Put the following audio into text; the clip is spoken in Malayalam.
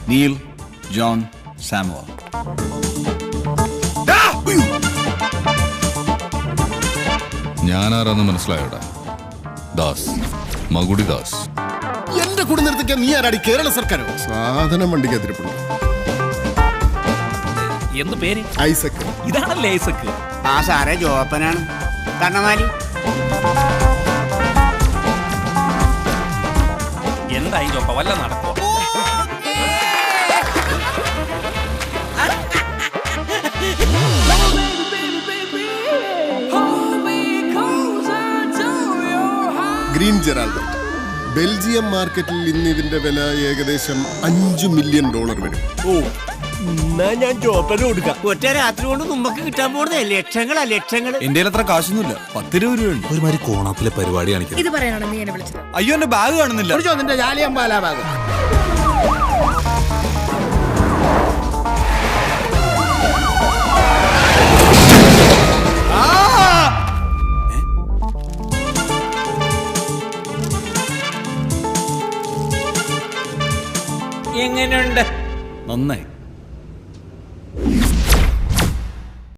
Neil John Samuel. ഞാനാരാന്ന് മനസ്സിലായോടാ? ദാസ്, മകുടി ദാസ്. എന്റെ കൂടെ നിർത്തിക്കാൻ നീ ആരാടി? കേരള സർക്കാരോ? സാധനം വണ്ടിക്ക് എതിരപ്പെടും. എന്ത് പേര്? ഐസക്. ഇതാണല്ലേ ഐസക്? ആ സാറേ ജോപ്പനാണ്. കണ്ണമാലി. എന്തായി ജോപ്പ, വല്ല നടക്കോ? Green Gerald. ബെൽജിയം മാർക്കറ്റിൽ ഇന്ന് ഇതിന്റെ വില ഏകദേശം $5 മില്യൺ വരും. ഓ, ഞാൻ ജോപ്പന് കൊടുക്കാം. ഒറ്റ രാത്രി കൊണ്ട് നമുക്ക് കിട്ടാൻ പോകുന്നത് ലക്ഷങ്ങളാ, ലക്ഷങ്ങൾ. എന്റെ അത്ര കാശൊന്നുമില്ല, 10 രൂപയുണ്ട്. ഒരുമാതിരി കോണാപ്പിലെ പരിപാടി കാണിക്കും. ഇത് പറയാനാണ് നീ എന്നെ വിളിച്ചത്? അയ്യോ, എന്റെ ബാഗ് കാണുന്നില്ല. നിന്റെ ജാലിയമ്പാലാ ബാഗ്. എങ്ങനെയുണ്ട്? നന്നായി.